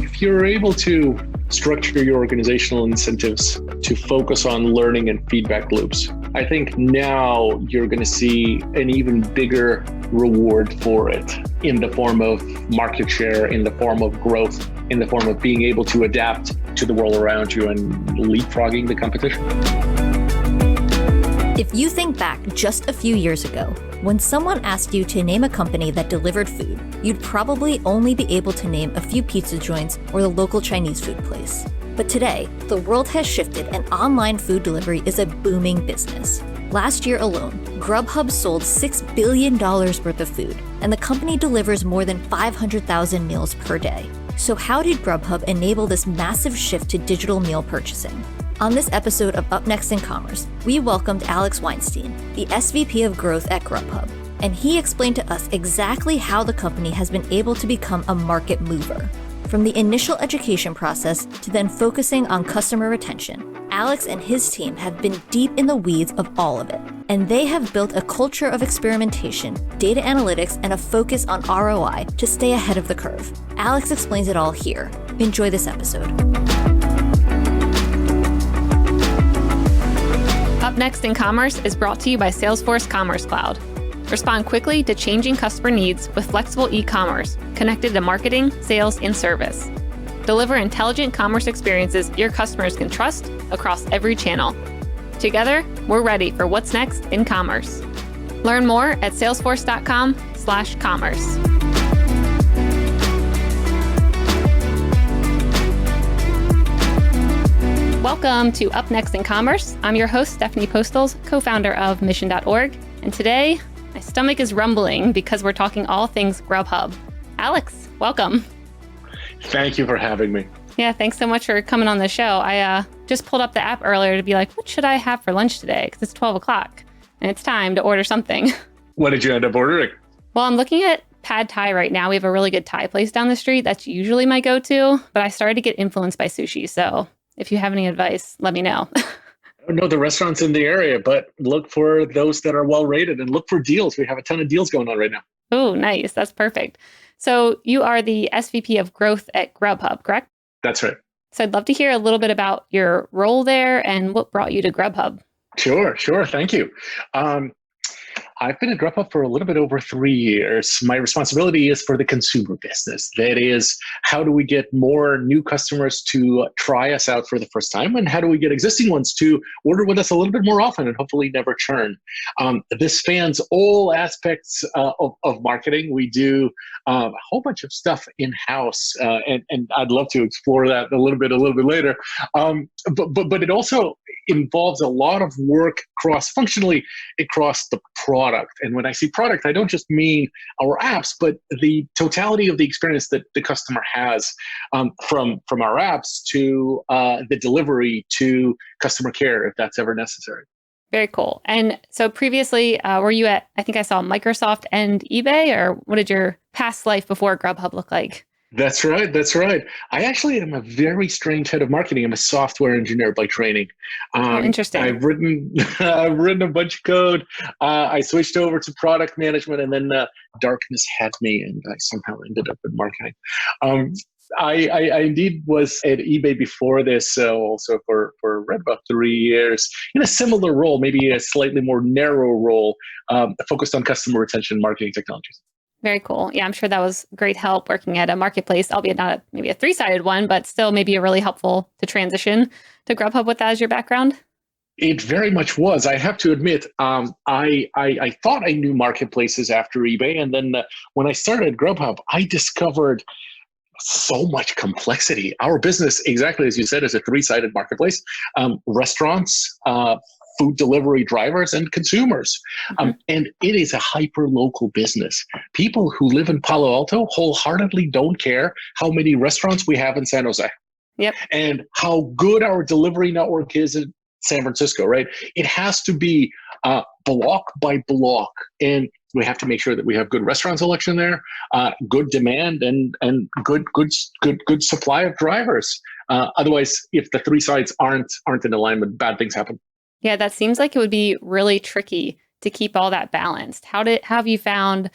If you're able to structure your organizational incentives to focus on learning and feedback loops, I think now you're going to see an even bigger reward for it in the form of market share, in the form of growth, in the form of being able to adapt to the world around you and leapfrogging the competition. If you think back just a few years ago, when someone asked you to name a company that delivered food, you'd probably only be able to name a few pizza joints or the local Chinese food place. But today, the world has shifted and online food delivery is a booming business. Last year alone, Grubhub sold $6 billion worth of food, and the company delivers more than 500,000 meals per day. So how did Grubhub enable this massive shift to digital meal purchasing? On this episode of Up Next in Commerce, we welcomed Alex Weinstein, the SVP of Growth at Grubhub, and he explained to us exactly how the company has been able to become a market mover. From the initial education process to then focusing on customer retention, Alex and his team have been deep in the weeds of all of it, and they have built a culture of experimentation, data analytics, and a focus on ROI to stay ahead of the curve. Alex explains it all here. Enjoy this episode. Up Next in Commerce is brought to you by Salesforce Commerce Cloud. Respond quickly to changing customer needs with flexible e-commerce connected to marketing, sales, and service. Deliver intelligent commerce experiences your customers can trust across every channel. Together, we're ready for what's next in commerce. Learn more at salesforce.com/commerce. Welcome to Up Next in Commerce. I'm your host, Stephanie Postles, co-founder of Mission.org. And today, my stomach is rumbling because we're talking all things Grubhub. Alex, welcome. Thank you for having me. Yeah, thanks so much for coming on the show. I just pulled up the app earlier to be like, what should I have for lunch today? Because it's 12 o'clock and it's time to order something. What did you end up ordering? Well, I'm looking at pad thai right now. We have a really good Thai place down the street. That's usually my go-to, but I started to get influenced by sushi. So if you have any advice, let me know. I don't know the restaurants in the area, but look for those that are well rated and look for deals. We have a ton of deals going on right now. Oh, nice. That's perfect. So you are the SVP of Growth at Grubhub, correct? That's right. So I'd love to hear a little bit about your role there and what brought you to Grubhub. Sure. Thank you. I've been at Grubhub for a little bit over 3 years. My responsibility is for the consumer business. That is, how do we get more new customers to try us out for the first time? And how do we get existing ones to order with us a little bit more often and hopefully never churn? This spans all aspects of marketing. We do a whole bunch of stuff in-house, and I'd love to explore that a little bit later. But it also involves a lot of work cross-functionally across the product. And when I say product, I don't just mean our apps, but the totality of the experience that the customer has, from our apps to the delivery to customer care, if that's ever necessary. Very cool. And so previously, were you at, I think I saw Microsoft and eBay, or what did your past life before Grubhub look like? That's right. I actually am a very strange head of marketing. I'm a software engineer by training. Interesting. I've written a bunch of code. I switched over to product management, and then darkness had me, and I somehow ended up in marketing. I indeed was at eBay before this, also for about 3 years, in a similar role, maybe a slightly more narrow role, focused on customer retention marketing technologies. Very cool. Yeah, I'm sure that was great help working at a marketplace, albeit not maybe a three-sided one, but still maybe a really helpful to transition to Grubhub with that as your background. It very much was. I have to admit, I thought I knew marketplaces after eBay. And then when I started Grubhub, I discovered so much complexity. Our business, exactly as you said, is a three-sided marketplace. Restaurants, food delivery drivers, and consumers. And it is a hyper-local business. People who live in Palo Alto wholeheartedly don't care how many restaurants we have in San Jose. Yep. And how good our delivery network is in San Francisco, right? It has to be block by block. And we have to make sure that we have good restaurant selection there, good demand, and good supply of drivers. Otherwise, if the three sides aren't in alignment, bad things happen. Yeah, that seems like it would be really tricky to keep all that balanced. How have you found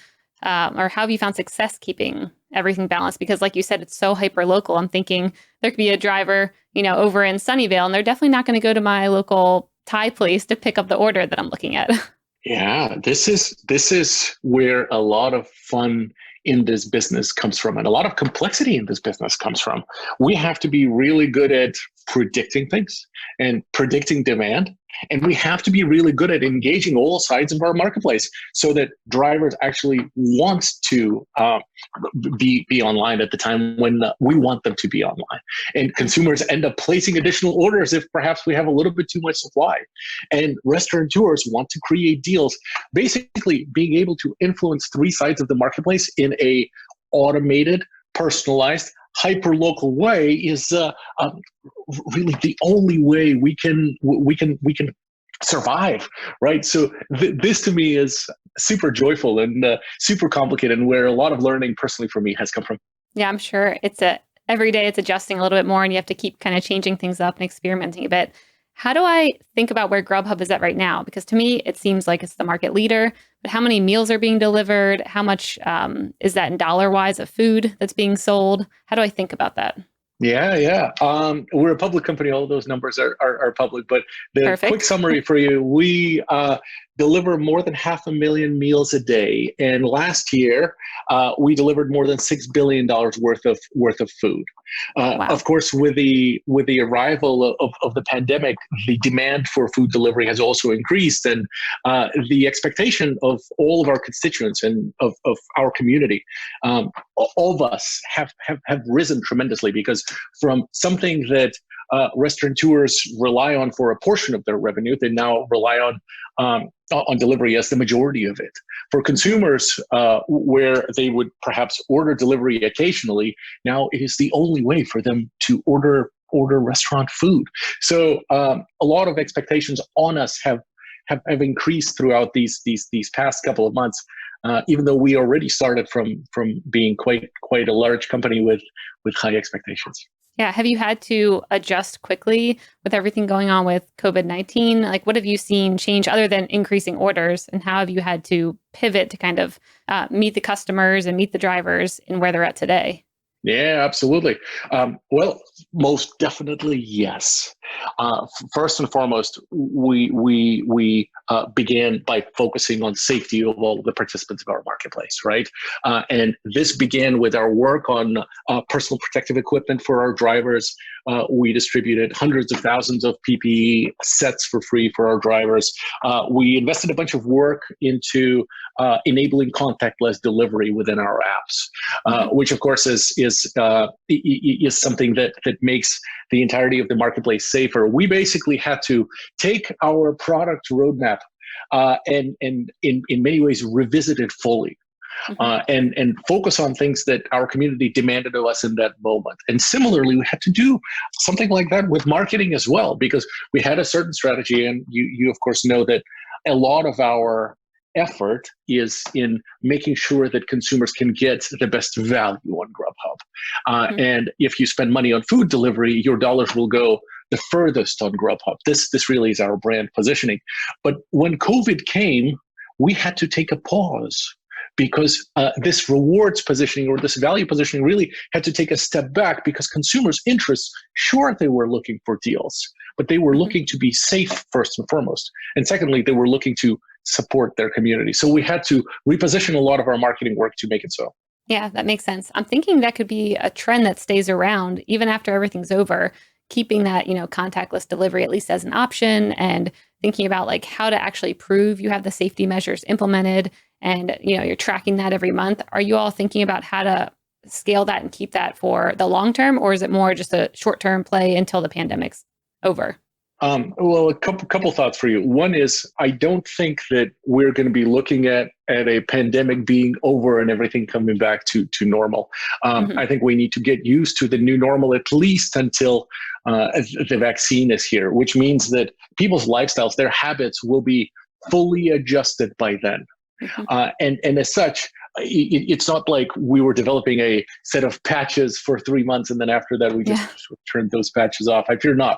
or how have you found success keeping everything balanced? Because like you said, it's so hyper local. I'm thinking there could be a driver, over in Sunnyvale, and they're definitely not going to go to my local Thai place to pick up the order that I'm looking at. Yeah, this is where a lot of fun in this business comes from, and a lot of complexity in this business comes from. We have to be really good at predicting things and predicting demand. And we have to be really good at engaging all sides of our marketplace so that drivers actually want to be online at the time when we want them to be online. And consumers end up placing additional orders if perhaps we have a little bit too much supply. And restaurateurs want to create deals. Basically, being able to influence three sides of the marketplace in a automated, personalized, hyper-local way is really the only way we can survive, right? So this to me is super joyful and super complicated, and where a lot of learning personally for me has come from. Yeah, I'm sure every day it's adjusting a little bit more, and you have to keep kind of changing things up and experimenting a bit. How do I think about where Grubhub is at right now? Because to me, it seems like it's the market leader, but how many meals are being delivered? How much is that in dollar-wise of food that's being sold? How do I think about that? Yeah. We're a public company. All of those numbers are public, but the Perfect. Quick summary for you, we deliver more than 500,000 meals a day. And last year, we delivered more than $6 billion worth of food. Wow. Of course, with the arrival of the pandemic, the demand for food delivery has also increased, and the expectation of all of our constituents and of our community, all of us have risen tremendously, because from something that restaurateurs rely on for a portion of their revenue, they now rely on delivery as the majority of it. For consumers, where they would perhaps order delivery occasionally, now it is the only way for them to order restaurant food. So a lot of expectations on us have increased throughout these past couple of months, even though we already started from being quite a large company with high expectations. Yeah. Have you had to adjust quickly with everything going on with COVID-19? Like, what have you seen change other than increasing orders? And how have you had to pivot to kind of meet the customers and meet the drivers in where they're at today? Yeah, absolutely. Well, most definitely, yes. First and foremost, we began by focusing on safety of all the participants of our marketplace, right? And this began with our work on personal protective equipment for our drivers. We distributed hundreds of thousands of PPE sets for free for our drivers. We invested a bunch of work into enabling contactless delivery within our apps, which of course is something that makes the entirety of the marketplace safer. We basically had to take our product roadmap and in many ways revisit it fully. And focus on things that our community demanded of us in that moment. And similarly, we had to do something like that with marketing as well, because we had a certain strategy, and you of course know that a lot of our effort is in making sure that consumers can get the best value on Grubhub. And if you spend money on food delivery, your dollars will go the furthest on Grubhub. This really is our brand positioning. But when COVID came, we had to take a pause, because this rewards positioning or this value positioning really had to take a step back, because consumers' interests, sure, they were looking for deals, but they were looking to be safe first and foremost. And secondly, they were looking to support their community. So we had to reposition a lot of our marketing work to make it so. Yeah, that makes sense. I'm thinking that could be a trend that stays around even after everything's over, keeping that, contactless delivery at least as an option, and thinking about like how to actually prove you have the safety measures implemented, and you're tracking that every month. Are you all thinking about how to scale that and keep that for the long term, or is it more just a short-term play until the pandemic's over? Well, a couple thoughts for you. One is, I don't think that we're going to be looking at a pandemic being over and everything coming back to normal. I think we need to get used to the new normal, at least until the vaccine is here, which means that people's lifestyles, their habits will be fully adjusted by then. And as such, it's not like we were developing a set of patches for 3 months and then after that we just turned those patches off. I fear not.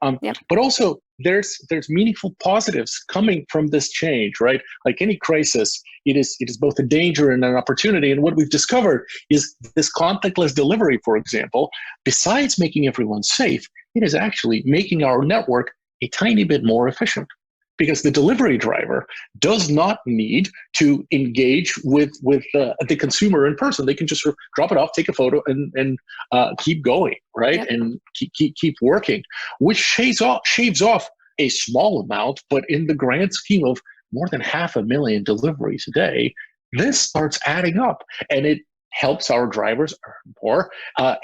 But also there's meaningful positives coming from this change, right? Like any crisis, it is both a danger and an opportunity. And what we've discovered is this contactless delivery, for example, besides making everyone safe, it is actually making our network a tiny bit more efficient. Because the delivery driver does not need to engage with the consumer in person. They can just sort of drop it off, take a photo, and keep going, right? Yep. And keep working, which shaves off a small amount, but in the grand scheme of more than 500,000 deliveries a day, this starts adding up, and it helps our drivers earn more,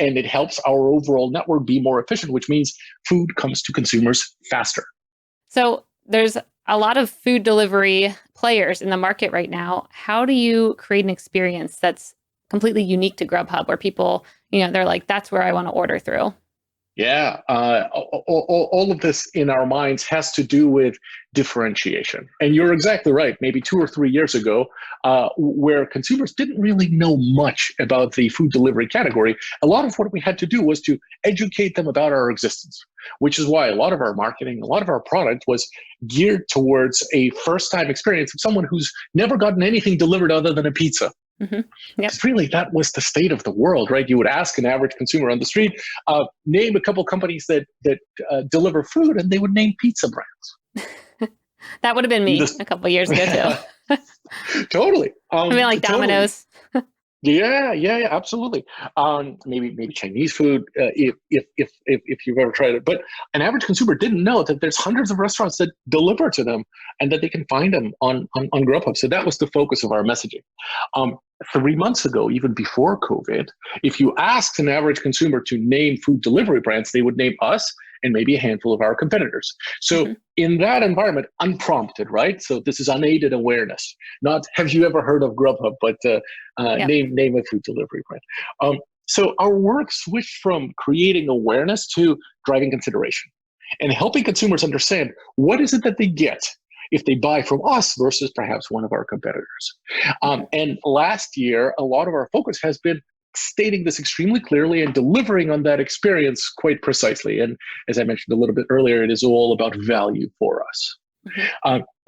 and it helps our overall network be more efficient, which means food comes to consumers faster. So there's a lot of food delivery players in the market right now. How do you create an experience that's completely unique to Grubhub where people, they're like, that's where I want to order through? Yeah, all of this in our minds has to do with differentiation. And you're exactly right. Maybe 2 or 3 years ago, where consumers didn't really know much about the food delivery category, a lot of what we had to do was to educate them about our existence, which is why a lot of our marketing, a lot of our product was geared towards a first-time experience of someone who's never gotten anything delivered other than a pizza. Mm-hmm. Yep. Really, that was the state of the world, right? You would ask an average consumer on the street, name a couple companies that deliver food, and they would name pizza brands. That would have been me a couple of years ago too. Totally. Like Domino's. Yeah, absolutely. Maybe Chinese food, if you've ever tried it. But an average consumer didn't know that there's hundreds of restaurants that deliver to them and that they can find them on Grubhub. So that was the focus of our messaging. 3 months ago, even before COVID, if you asked an average consumer to name food delivery brands, they would name us and maybe a handful of our competitors. So in that environment, unprompted, right? So this is unaided awareness. Not have you ever heard of Grubhub, but name a food delivery brand. So our work switched from creating awareness to driving consideration and helping consumers understand what is it that they get if they buy from us versus perhaps one of our competitors. And last year, a lot of our focus has been stating this extremely clearly and delivering on that experience quite precisely. And as I mentioned a little bit earlier, it is all about value for us.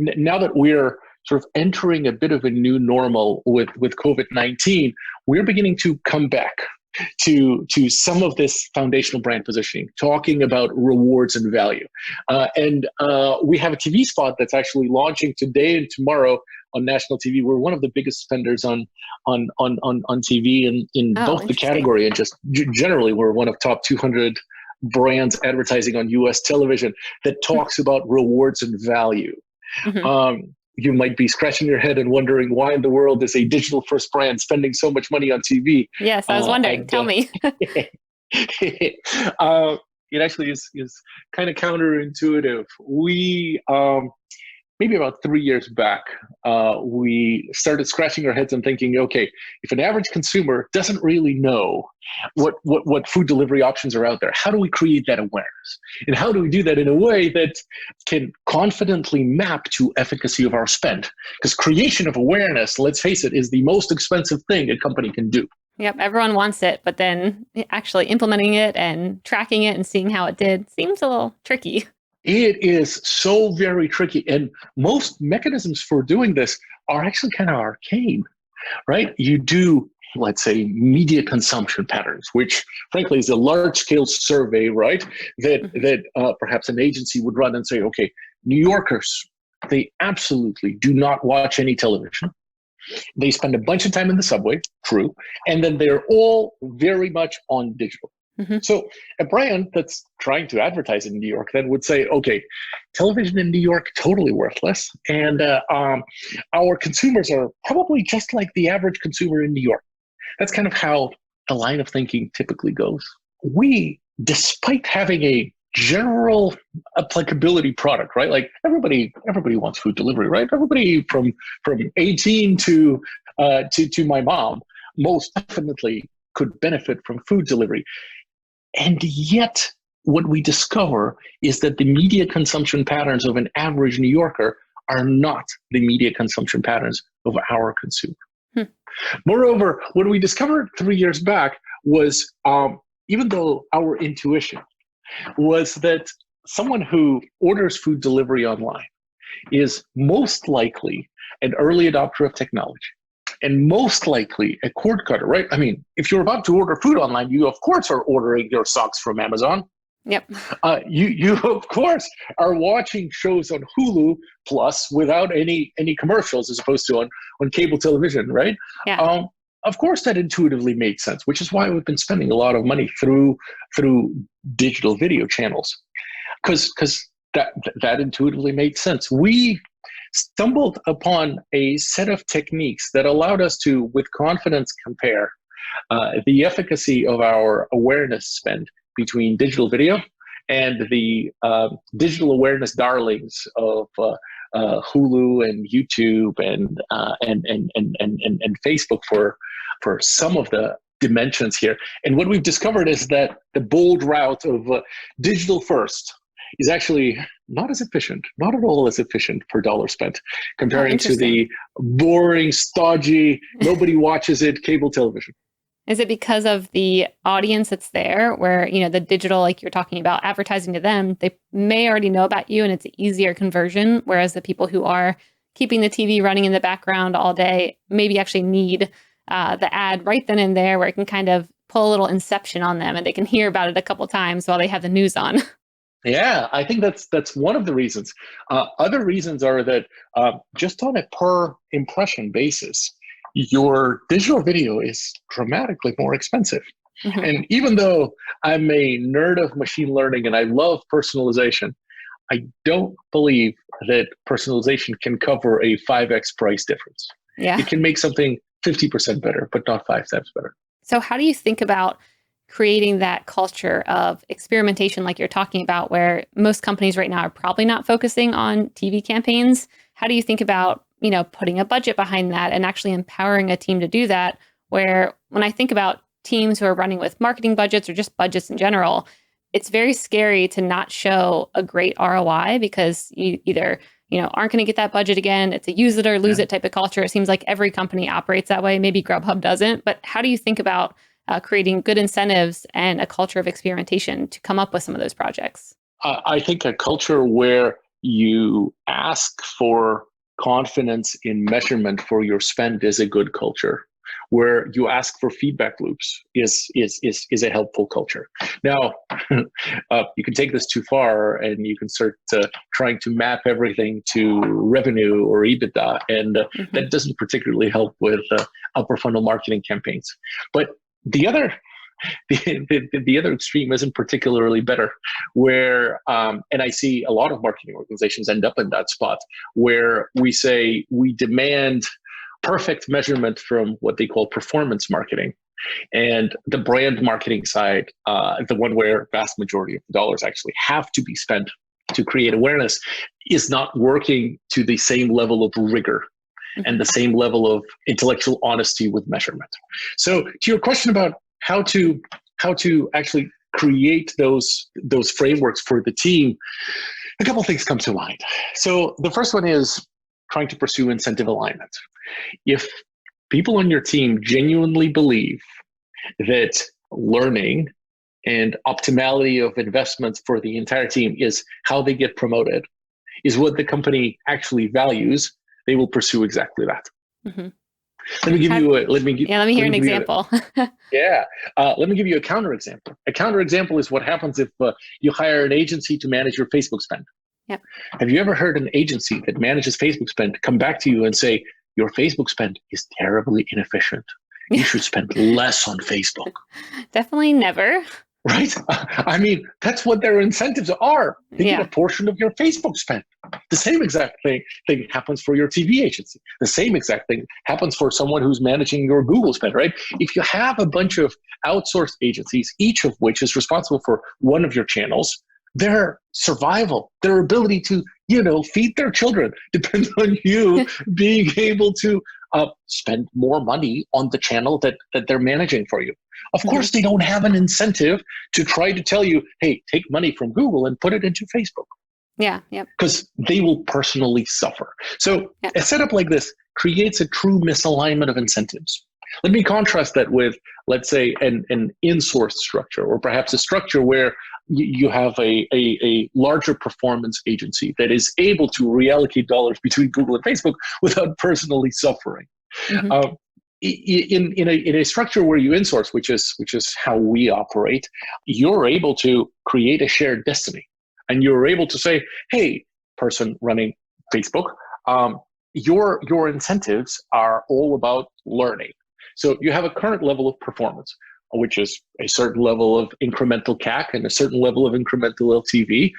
Now that we're sort of entering a bit of a new normal with COVID-19, we're beginning to come back to some of this foundational brand positioning, talking about rewards and value. And we have a TV spot that's actually launching today and tomorrow on national TV. We're one of the biggest spenders on TV in both the category and just generally we're one of top 200 brands advertising on US television that talks about rewards and value. You might be scratching your head and wondering why in the world is a digital first brand spending so much money on TV? Yes, I was wondering. Tell me. It actually is kind of counterintuitive. We maybe about 3 years back, we started scratching our heads and thinking, okay, if an average consumer doesn't really know what food delivery options are out there, how do we create that awareness? And how do we do that in a way that can confidently map to efficacy of our spend? Because creation of awareness, let's face it, is the most expensive thing a company can do. Yep, everyone wants it, but then actually implementing it and tracking it and seeing how it did seems a little tricky. It is so very tricky. And most mechanisms for doing this are actually kind of arcane, right? You do, let's say, media consumption patterns, which frankly is a large-scale survey, right? That perhaps an agency would run and say, okay, New Yorkers, they absolutely do not watch any television. They spend a bunch of time in the subway, true, and then they're all very much on digital. So a brand that's trying to advertise in New York then would say, okay, television in New York, totally worthless. And our consumers are probably just like the average consumer in New York. That's kind of how the line of thinking typically goes. We, despite having a general applicability product, right? Like everybody wants food delivery, right? Everybody from 18 to my mom most definitely could benefit from food delivery. And yet, what we discover is that the media consumption patterns of an average New Yorker are not the media consumption patterns of our consumer. Moreover, what we discovered 3 years back was even though our intuition was that someone who orders food delivery online is most likely an early adopter of technology and most likely a cord cutter, right? I mean, if you're about to order food online, you of course are ordering your socks from Amazon. Yep. You of course are watching shows on Hulu Plus without any commercials as opposed to on cable television, right? Yeah. Of course that intuitively made sense, which is why we've been spending a lot of money through digital video channels, because that intuitively made sense. We stumbled upon a set of techniques that allowed us to, with confidence, compare the efficacy of our awareness spend between digital video and the digital awareness darlings of Hulu and YouTube and Facebook for some of the dimensions here. And what we've discovered is that the bold route of digital first is actually not as efficient, not at all as efficient per dollar spent, comparing to the boring, stodgy, nobody watches it cable television. Is it because of the audience that's there where, the digital, like you're talking about, advertising to them, they may already know about you and it's an easier conversion, whereas the people who are keeping the TV running in the background all day maybe actually need the ad right then and there where it can kind of pull a little inception on them and they can hear about it a couple times while they have the news on? Yeah, I think that's one of the reasons. Other reasons are that just on a per impression basis, your digital video is dramatically more expensive. Mm-hmm. And even though I'm a nerd of machine learning and I love personalization, I don't believe that personalization can cover a 5x price difference. Yeah. It can make something 50% better, but not 5 times better. So how do you think about creating that culture of experimentation like you're talking about, where most companies right now are probably not focusing on TV campaigns? How do you think about, putting a budget behind that and actually empowering a team to do that? Where when I think about teams who are running with marketing budgets or just budgets in general, it's very scary to not show a great ROI because you either, aren't going to get that budget again. It's a use it or lose it type of culture. It seems like every company operates that way. Maybe Grubhub doesn't, but how do you think about creating good incentives and a culture of experimentation to come up with some of those projects? I think a culture where you ask for confidence in measurement for your spend is a good culture. Where you ask for feedback loops is a helpful culture. Now, you can take this too far and you can start trying to map everything to revenue or EBITDA, and that doesn't particularly help with upper funnel marketing campaigns. But the other extreme isn't particularly better, where and I see a lot of marketing organizations end up in that spot where we say we demand perfect measurement from what they call performance marketing, and the brand marketing side, the one where vast majority of the dollars actually have to be spent to create awareness, is not working to the same level of rigor and the same level of intellectual honesty with measurement. So to your question about how to actually create those frameworks for the team, a couple of things come to mind. So the first one is trying to pursue incentive alignment. If people on your team genuinely believe that learning and optimality of investments for the entire team is how they get promoted, is what the company actually values, they will pursue exactly that. Mm-hmm. Let me hear an example. Let me give you a counterexample. A counterexample is what happens if you hire an agency to manage your Facebook spend. Yep. Have you ever heard an agency that manages Facebook spend come back to you and say, your Facebook spend is terribly inefficient. You should spend less on Facebook? Definitely never. Right? I mean, that's what their incentives are. They get a portion of your Facebook spend. The same exact thing happens for your TV agency. The same exact thing happens for someone who's managing your Google spend, right? If you have a bunch of outsourced agencies, each of which is responsible for one of your channels, their survival, their ability to, feed their children depends on you being able to spend more money on the channel that they're managing for you. Of course, they don't have an incentive to try to tell you, hey, take money from Google and put it into Facebook. Yeah, yeah. Because they will personally suffer. So a setup like this creates a true misalignment of incentives. Let me contrast that with, let's say, an in-source structure, or perhaps a structure where you have a larger performance agency that is able to reallocate dollars between Google and Facebook without personally suffering. Mm-hmm. In a structure where you in-source, which is how we operate, you're able to create a shared destiny, and you're able to say, "Hey, person running Facebook, your incentives are all about learning. So you have a current level of performance, which is a certain level of incremental CAC and a certain level of incremental LTV.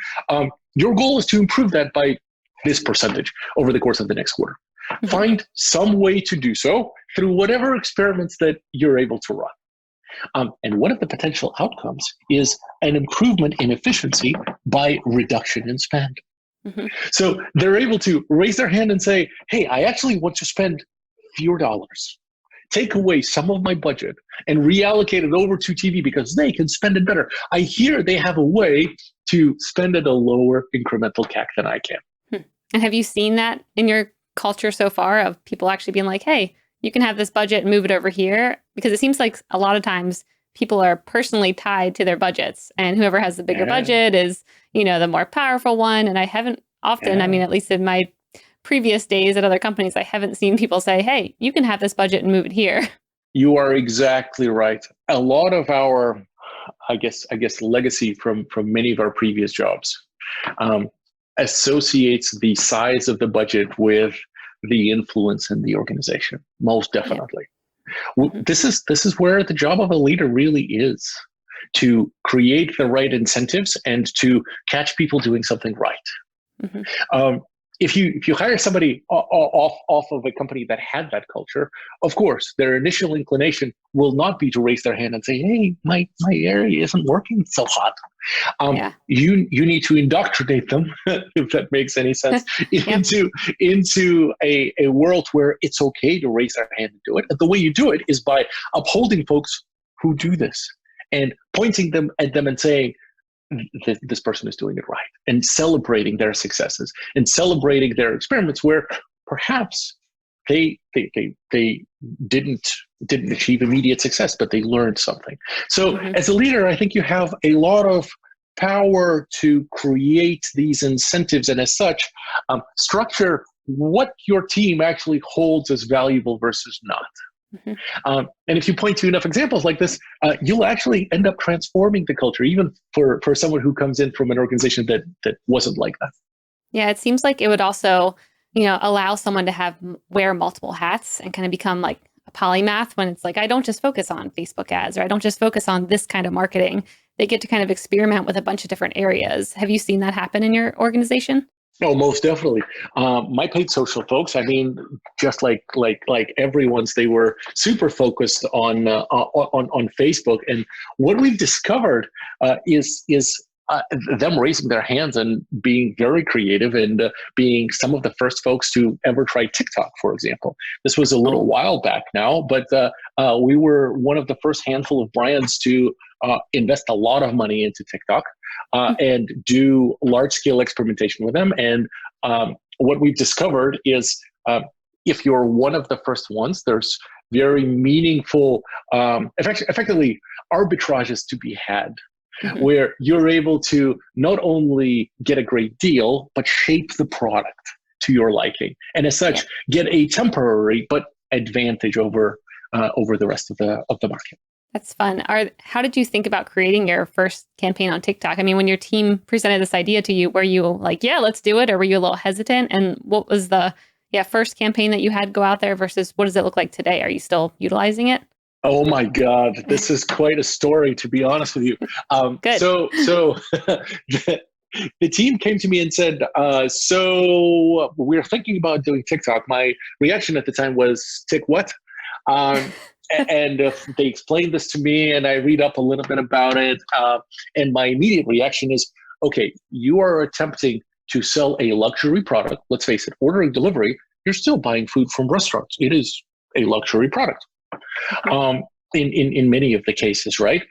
Your goal is to improve that by this percentage over the course of the next quarter. Mm-hmm. Find some way to do so through whatever experiments that you're able to run. And one of the potential outcomes is an improvement in efficiency by reduction in spend." Mm-hmm. So they're able to raise their hand and say, "Hey, I actually want to spend fewer dollars. Take away some of my budget and reallocate it over to TV because they can spend it better. I hear they have a way to spend at a lower incremental CAC than I can." And have you seen that in your culture so far, of people actually being like, "Hey, you can have this budget and move it over here"? Because it seems like a lot of times people are personally tied to their budgets, and whoever has the bigger budget is, the more powerful one. And I haven't often, at least in my previous days at other companies, I haven't seen people say, "Hey, you can have this budget and move it here." You are exactly right. A lot of our, I guess legacy from many of our previous jobs associates the size of the budget with the influence in the organization. Most definitely. Yeah. Mm-hmm. This is where the job of a leader really is, to create the right incentives and to catch people doing something right. Mm-hmm. If you hire somebody off of a company that had that culture, of course, their initial inclination will not be to raise their hand and say, "Hey, my area isn't working so hot." You need to indoctrinate them, if that makes any sense, into a world where it's okay to raise their hand and do it. And the way you do it is by upholding folks who do this and pointing them at them and saying, "This person is doing it right," and celebrating their successes and celebrating their experiments where perhaps they didn't achieve immediate success, but they learned something. So as a leader, I think you have a lot of power to create these incentives, and as such, structure what your team actually holds as valuable versus not. Mm-hmm. And if you point to enough examples like this, you'll actually end up transforming the culture, even for someone who comes in from an organization that wasn't like that. Yeah, it seems like it would also, allow someone to wear multiple hats and kind of become like a polymath, when it's like, I don't just focus on Facebook ads, or I don't just focus on this kind of marketing. They get to kind of experiment with a bunch of different areas. Have you seen that happen in your organization? No, most definitely. My paid social folks, just like everyone's, they were super focused on Facebook. And what we've discovered is them raising their hands and being very creative and being some of the first folks to ever try TikTok, for example. This was a little while back now, but we were one of the first handful of brands to invest a lot of money into TikTok and do large-scale experimentation with them. And what we've discovered is if you're one of the first ones, there's very meaningful, effectively arbitrages to be had, where you're able to not only get a great deal, but shape the product to your liking. And as such, get a temporary but advantage over the rest of the market. That's fun. How did you think about creating your first campaign on TikTok? When your team presented this idea to you, were you like, "Yeah, let's do it," or were you a little hesitant? And what was the first campaign that you had go out there versus what does it look like today? Are you still utilizing it? Oh my God, this is quite a story, to be honest with you. Good. So the team came to me and said, "So we're thinking about doing TikTok." My reaction at the time was, "Tick what?" And they explained this to me, and I read up a little bit about it. And my immediate reaction is, okay, you are attempting to sell a luxury product. Let's face it, ordering delivery, you're still buying food from restaurants. It is a luxury product. In many of the cases, right?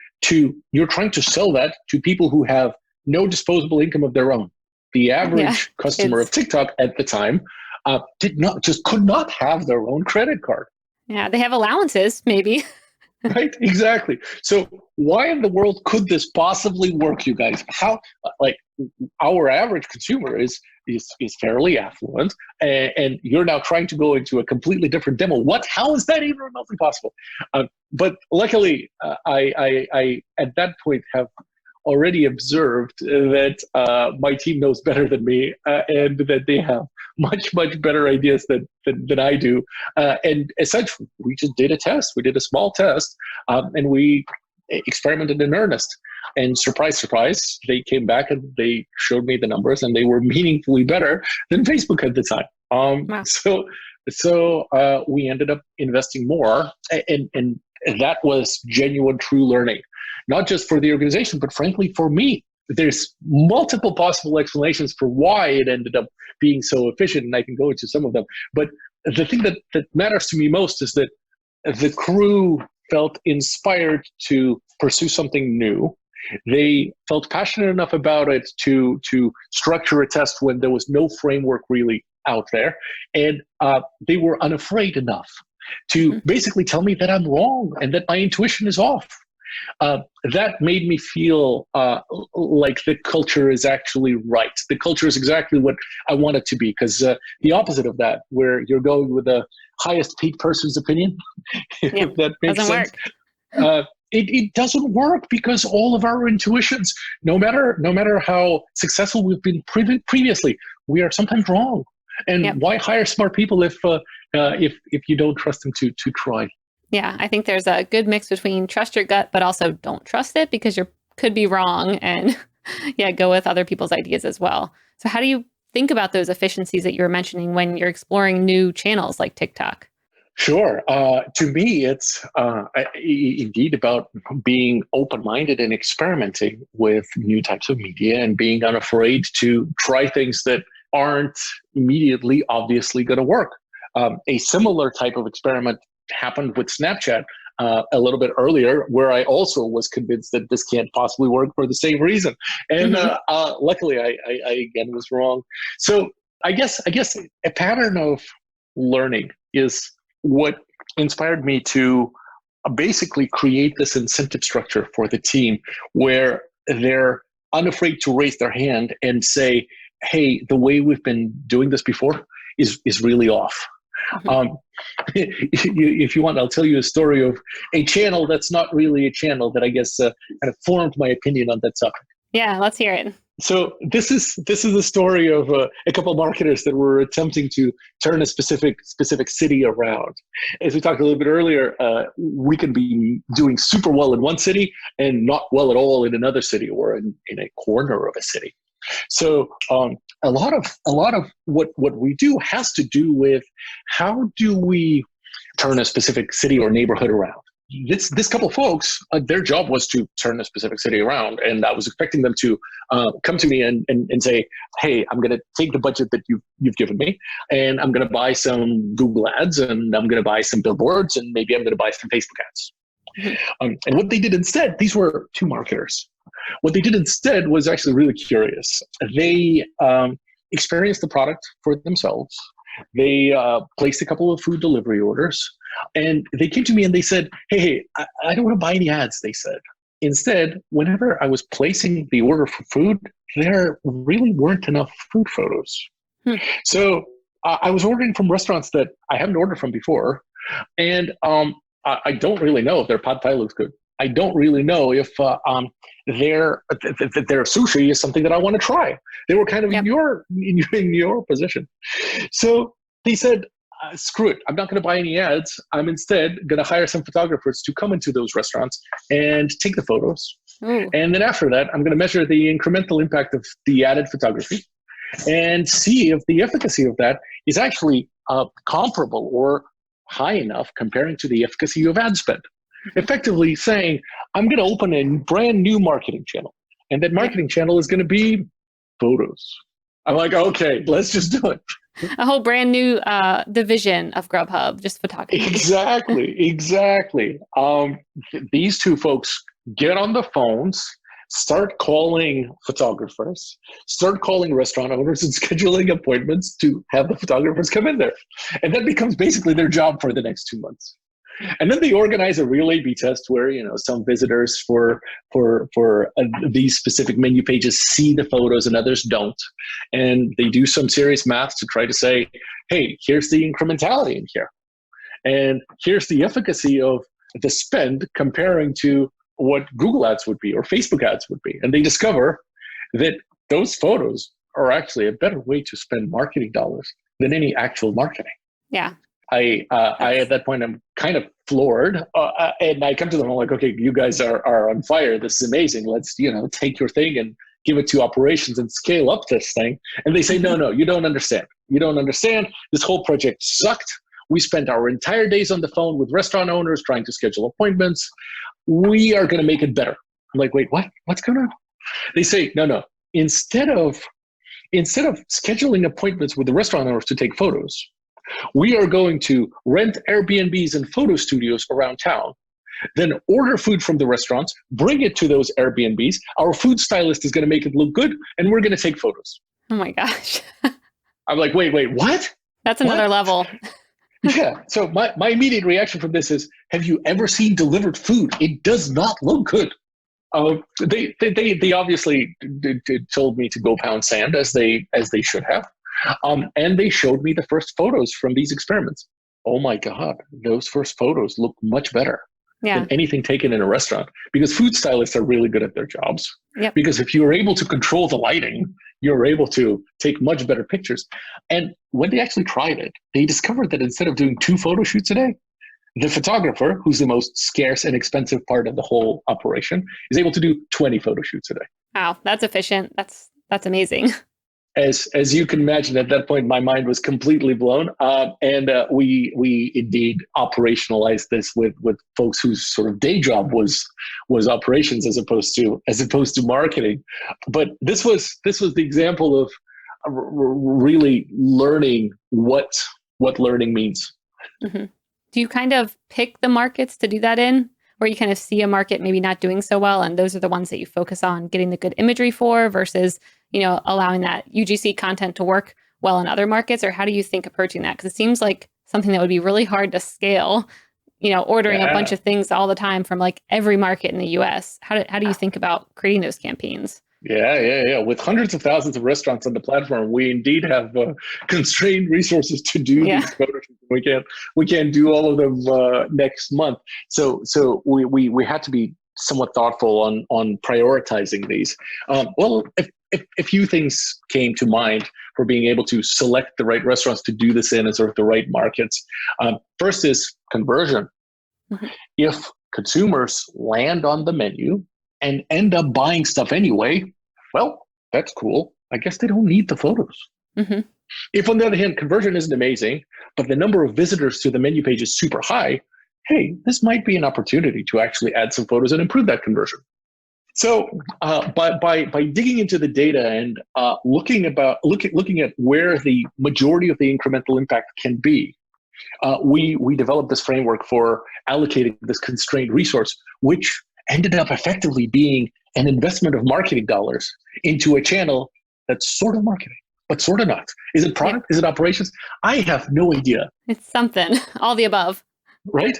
You're trying to sell that to people who have no disposable income of their own. The average customer of TikTok at the time could not have their own credit card. Yeah, they have allowances, maybe. Right? Exactly. So why in the world could this possibly work, you guys? How, like, our average consumer is fairly affluent, and you're now trying to go into a completely different demo. How is that even remotely possible? But luckily, I at that point have already observed that my team knows better than me, and that they have much better ideas than I do. And essentially, we just did a test. We did a small test, and we experimented in earnest. And surprise, surprise, they came back and they showed me the numbers, and they were meaningfully better than Facebook at the time. Wow. So we ended up investing more, and that was genuine, true learning, not just for the organization, but frankly for me. There's multiple possible explanations for why it ended up being so efficient, and I can go into some of them. But the thing that matters to me most is that the crew felt inspired to pursue something new. They felt passionate enough about it to structure a test when there was no framework really out there. And they were unafraid enough to basically tell me that I'm wrong and that my intuition is off. That made me feel like the culture is actually right. The culture is exactly what I want it to be, because the opposite of that, where you're going with the highest paid person's opinion, if that makes sense. It doesn't work, because all of our intuitions, no matter how successful we've been previously, we are sometimes wrong. And why hire smart people if you don't trust them to try? Yeah, I think there's a good mix between trust your gut, but also don't trust it, because you could be wrong, and go with other people's ideas as well. So how do you think about those efficiencies that you were mentioning when you're exploring new channels like TikTok? Sure. To me, it's indeed about being open-minded and experimenting with new types of media, and being unafraid to try things that aren't immediately obviously going to work. A similar type of experiment happened with Snapchat a little bit earlier, where I also was convinced that this can't possibly work for the same reason. And luckily, I again was wrong. So I guess a pattern of learning is what inspired me to basically create this incentive structure for the team, where they're unafraid to raise their hand and say, hey, the way we've been doing this before is really off. If you want, I'll tell you a story of a channel that's not really a channel that I guess kind of formed my opinion on that topic. Yeah, let's hear it. So this is the story of a couple of marketers that were attempting to turn a specific city around. As we talked a little bit earlier, we can be doing super well in one city and not well at all in another city, or in a corner of a city. So a lot of what we do has to do with how do we turn a specific city or neighborhood around. This couple of folks, their job was to turn a specific city around, and I was expecting them to come to me and say, hey, I'm going to take the budget that you've given me, and I'm going to buy some Google ads, and I'm going to buy some billboards, and maybe I'm going to buy some Facebook ads. And what they did instead, these were two marketers. What they did instead was actually really curious. They experienced the product for themselves. They placed a couple of food delivery orders, and they came to me and they said, hey, I don't want to buy any ads, they said. Instead, whenever I was placing the order for food, there really weren't enough food photos. So I was ordering from restaurants that I haven't ordered from before, and I don't really know if their pad thai looks good. I don't really know if their sushi is something that I want to try. They were kind of in your position. So they said, screw it. I'm not going to buy any ads. I'm instead going to hire some photographers to come into those restaurants and take the photos. And then after that, I'm going to measure the incremental impact of the added photography and see if the efficacy of that is actually comparable or high enough comparing to the efficacy of ad spend. Effectively saying, I'm going to open a brand new marketing channel, and that marketing channel is going to be photos. I'm like, okay, let's just do it. A whole brand new division of Grubhub, just photography. Exactly. These two folks get on the phones, start calling photographers, start calling restaurant owners and scheduling appointments to have the photographers come in there. And that becomes basically their job for the next 2 months. And then they organize a real A/B test where, some visitors for these specific menu pages see the photos and others don't. And they do some serious math to try to say, hey, here's the incrementality in here. And here's the efficacy of the spend comparing to what Google ads would be or Facebook ads would be. And they discover that those photos are actually a better way to spend marketing dollars than any actual marketing. Yeah. I at that point, I'm kind of floored. And I come to them, I'm like, okay, you guys are on fire. This is amazing. Let's, take your thing and give it to operations and scale up this thing. And they say, no, you don't understand. You don't understand. This whole project sucked. We spent our entire days on the phone with restaurant owners trying to schedule appointments. We are going to make it better. I'm like, wait, what? What's going on? They say, no. Instead of scheduling appointments with the restaurant owners to take photos, we are going to rent Airbnbs and photo studios around town, then order food from the restaurants, bring it to those Airbnbs. Our food stylist is going to make it look good, and we're going to take photos. Oh my gosh. I'm like, wait, what? That's another level. Yeah. So my immediate reaction from this is, have you ever seen delivered food? It does not look good. They obviously told me to go pound sand as they should have. And they showed me the first photos from these experiments. Oh my God, those first photos look much better than anything taken in a restaurant, because food stylists are really good at their jobs. Yep. Because if you're able to control the lighting, you're able to take much better pictures. And when they actually tried it, they discovered that instead of doing 2 photo shoots a day, the photographer, who's the most scarce and expensive part of the whole operation, is able to do 20 photo shoots a day. Wow, that's efficient. That's amazing. As you can imagine, at that point, my mind was completely blown. And we indeed operationalized this with folks whose sort of day job was operations as opposed to marketing. But this was the example of really learning what learning means. Mm-hmm. Do you kind of pick the markets to do that in? Where you kind of see a market maybe not doing so well, and those are the ones that you focus on getting the good imagery for versus, allowing that UGC content to work well in other markets? Or how do you think approaching that? Because it seems like something that would be really hard to scale, ordering a bunch of things all the time from like every market in the US. How do you think about creating those campaigns? Yeah. With hundreds of thousands of restaurants on the platform, we indeed have constrained resources to do these photos. We can't do all of them next month. So we had to be somewhat thoughtful on prioritizing these. A few things came to mind for being able to select the right restaurants to do this in and sort of the right markets. First is conversion. Mm-hmm. If consumers land on the menu and end up buying stuff anyway, well, that's cool. I guess they don't need the photos. Mm-hmm. If, on the other hand, conversion isn't amazing, but the number of visitors to the menu page is super high, hey, this might be an opportunity to actually add some photos and improve that conversion. So by digging into the data and looking at where the majority of the incremental impact can be, we developed this framework for allocating this constrained resource, which ended up effectively being an investment of marketing dollars into a channel that's sort of marketing, but sort of not. Is it product? Is it operations? I have no idea. It's something, all the above. Right?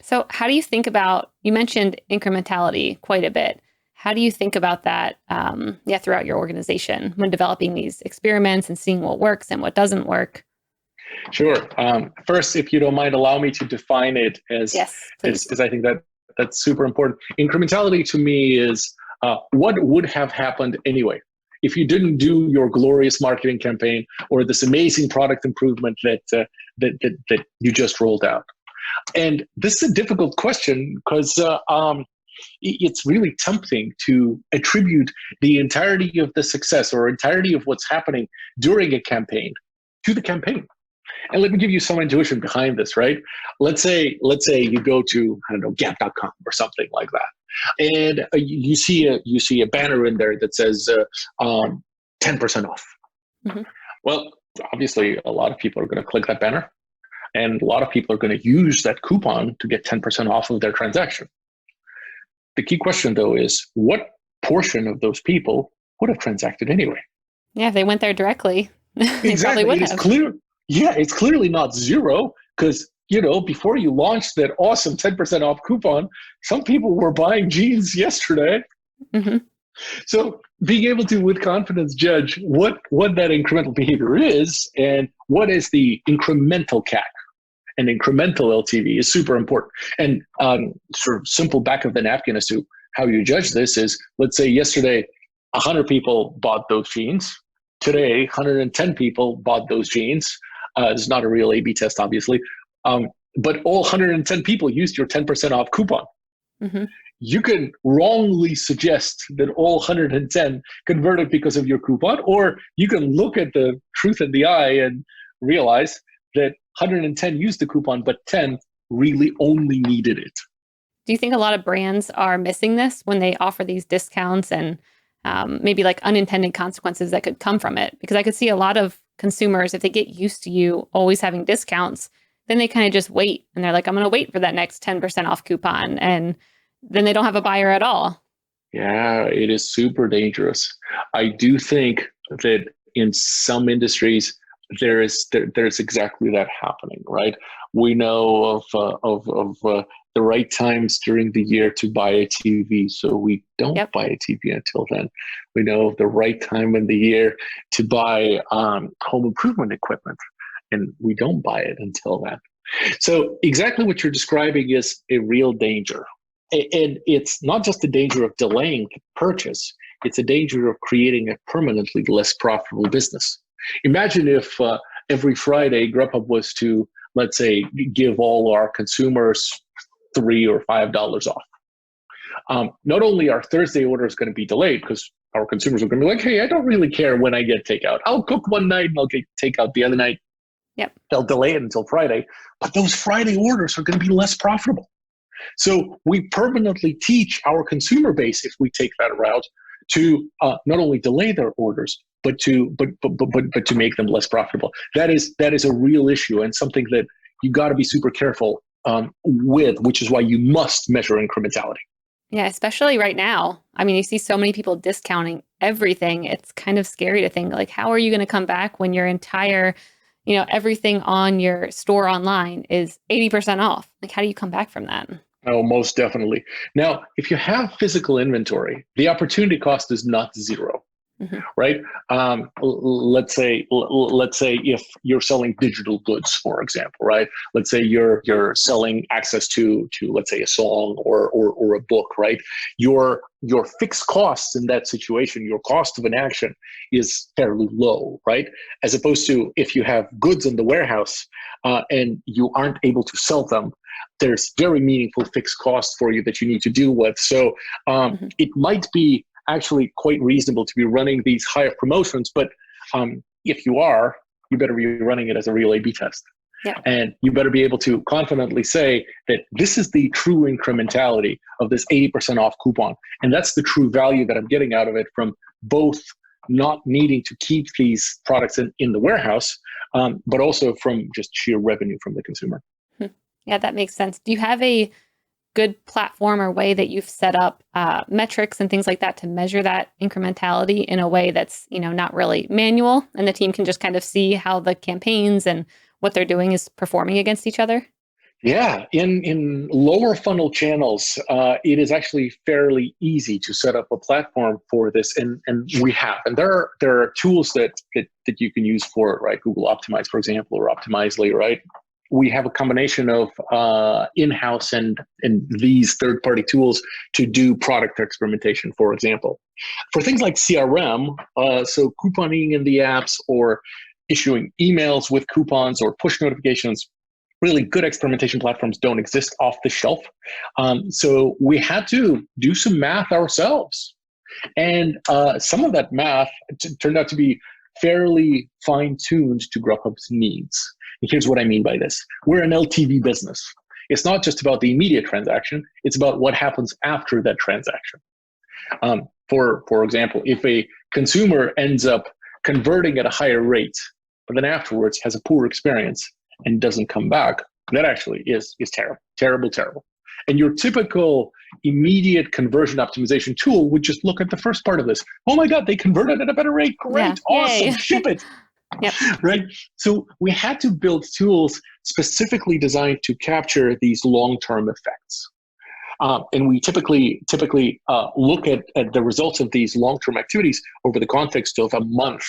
So how do you think about, you mentioned incrementality quite a bit. How do you think about that throughout your organization when developing these experiments and seeing what works and what doesn't work? Sure. First, if you don't mind, allow me to define it as I think that's super important. Incrementality to me is what would have happened anyway if you didn't do your glorious marketing campaign or this amazing product improvement that you just rolled out. And this is a difficult question because it's really tempting to attribute the entirety of the success or entirety of what's happening during a campaign to the campaign. And let me give you some intuition behind this, right? Let's say you go to, Gap.com or something like that. And you see a banner in there that says 10% off. Mm-hmm. Well, obviously a lot of people are going to click that banner and a lot of people are going to use that coupon to get 10% off of their transaction. The key question though is what portion of those people would have transacted anyway. Yeah, if they went there directly, they probably Exactly. would It is have. clear. Yeah, it's clearly not zero because, before you launched that awesome 10% off coupon, some people were buying jeans yesterday. Mm-hmm. So being able to, with confidence, judge what that incremental behavior is and what is the incremental CAC and incremental LTV is super important. And sort of simple back of the napkin as to how you judge this is, let's say yesterday, 100 people bought those jeans. Today, 110 people bought those jeans. It's not a real A/B test, obviously. But all 110 people used your 10% off coupon. Mm-hmm. You can wrongly suggest that all 110 converted because of your coupon, or you can look at the truth in the eye and realize that 110 used the coupon, but 10 really only needed it. Do you think a lot of brands are missing this when they offer these discounts and maybe like unintended consequences that could come from it? Because I could see a lot of consumers, if they get used to you always having discounts, then they kind of just wait and they're like, I'm going to wait for that next 10% off coupon. And then they don't have a buyer at all. Yeah, it is super dangerous. I do think that in some industries, there's exactly that happening, right? We know of the right times during the year to buy a TV, so we don't buy a TV until then. We know of the right time in the year to buy home improvement equipment, and we don't buy it until then. So exactly what you're describing is a real danger. And it's not just a danger of delaying the purchase, it's a danger of creating a permanently less profitable business. Imagine if every Friday Grubhub was to, let's say, give all our consumers $3 or $5 off. Not only are Thursday orders going to be delayed because our consumers are going to be like, hey, I don't really care when I get takeout. I'll cook one night and I'll get takeout the other night. Yep. They'll delay it until Friday, but those Friday orders are going to be less profitable. So we permanently teach our consumer base, if we take that route, to not only delay their orders, but to make them less profitable. That is a real issue and something that you got to be super careful with, which is why you must measure incrementality. Yeah, especially right now. I mean, you see so many people discounting everything. It's kind of scary to think, like, how are you going to come back when your entire, everything on your store online is 80% off? Like, how do you come back from that? Oh, most definitely. Now, if you have physical inventory, the opportunity cost is not zero, right? Let's say if you're selling digital goods, for example, right? Let's say you're selling access to let's say a song or a book, right? Your fixed costs in that situation, your cost of an action is fairly low, right? As opposed to if you have goods in the warehouse and you aren't able to sell them, there's very meaningful fixed costs for you that you need to deal with. So it might be actually quite reasonable to be running these higher promotions, but if you are, you better be running it as a real A/B test. Yeah. And you better be able to confidently say that this is the true incrementality of this 80% off coupon. And that's the true value that I'm getting out of it from both not needing to keep these products in the warehouse, but also from just sheer revenue from the consumer. Yeah, that makes sense. Do you have a good platform or way that you've set up metrics and things like that to measure that incrementality in a way that's, not really manual and the team can just kind of see how the campaigns and what they're doing is performing against each other? Yeah, in lower funnel channels, it is actually fairly easy to set up a platform for this, and we have. And there are tools that you can use for it, right? Google Optimize, for example, or Optimizely, right? We have a combination of in-house and these third-party tools to do product experimentation, for example. For things like CRM, so couponing in the apps or issuing emails with coupons or push notifications, really good experimentation platforms don't exist off the shelf. So we had to do some math ourselves. And some of that math turned out to be fairly fine-tuned to Grubhub's needs. And here's what I mean by this. We're an LTV business. It's not just about the immediate transaction. It's about what happens after that transaction. For example, if a consumer ends up converting at a higher rate, but then afterwards has a poor experience and doesn't come back, that actually is terrible. And your typical immediate conversion optimization tool would just look at the first part of this. Oh my God, they converted at a better rate. Great, Yeah. awesome, Yay. ship it. Yep. Right? So we had to build tools specifically designed to capture these long-term effects. And we typically look at the results of these long-term activities over the context of a month,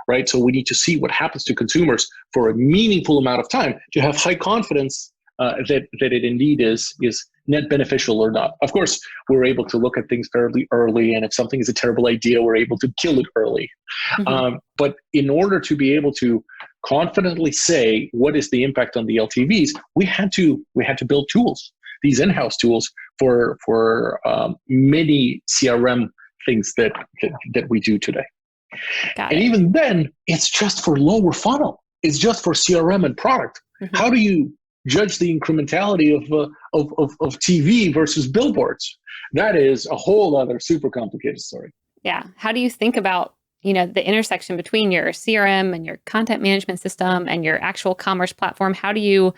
right? So we need to see what happens to consumers for a meaningful amount of time to have high confidence that it indeed is net beneficial or not. Of course, we're able to look at things fairly early, and if something is a terrible idea, we're able to kill it early. Mm-hmm. But in order to be able to confidently say what is the impact on the LTVs, we had to build tools, these in-house tools for many CRM things that we do today. And even then, it's just for lower funnel. It's just for CRM and product. Mm-hmm. How do you judge the incrementality of TV versus billboards? That is a whole other super complicated story. Yeah. How do you think about, the intersection between your CRM and your content management system and your actual commerce platform? How do you,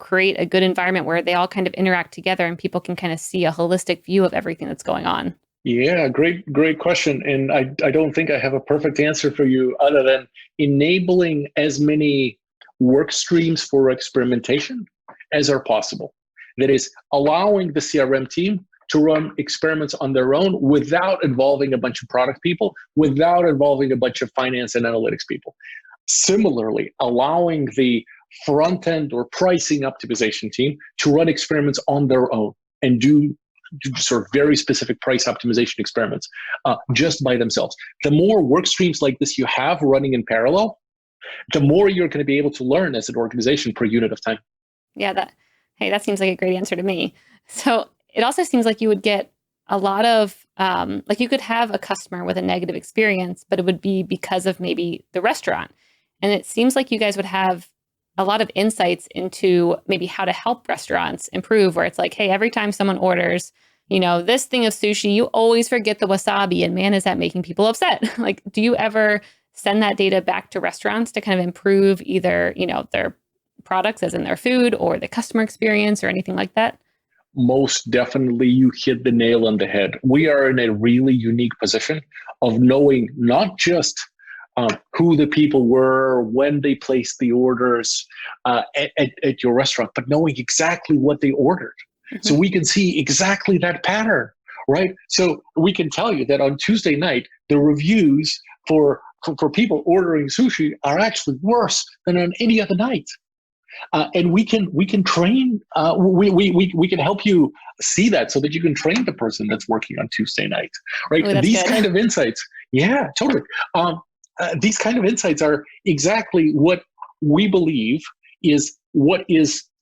create a good environment where they all kind of interact together and people can kind of see a holistic view of everything that's going on? Yeah, great question. And I don't think I have a perfect answer for you other than enabling as many work streams for experimentation as are possible. That is, allowing the CRM team to run experiments on their own without involving a bunch of product people, without involving a bunch of finance and analytics people. Similarly, allowing the front end or pricing optimization team to run experiments on their own and do sort of very specific price optimization experiments just by themselves. The more work streams like this you have running in parallel, the more you're going to be able to learn as an organization per unit of time. Yeah, that seems like a great answer to me. So it also seems like you would get a lot of, you could have a customer with a negative experience, but it would be because of maybe the restaurant. And it seems like you guys would have a lot of insights into maybe how to help restaurants improve, where it's like, hey, every time someone orders, this thing of sushi, you always forget the wasabi, and man, is that making people upset. Like, do you ever send that data back to restaurants to kind of improve either, their products as in their food or the customer experience or anything like that? Most definitely, you hit the nail on the head. We are in a really unique position of knowing not just who the people were, when they placed the orders at your restaurant, but knowing exactly what they ordered. Mm-hmm. So we can see exactly that pattern, right? So we can tell you that on Tuesday night, the reviews for people ordering sushi are actually worse than on any other night. And we can train, we can help you see that so that you can train the person that's working on Tuesday night, right? Ooh, these good. kind of insights. Yeah, totally. These kind of insights are exactly what we believe is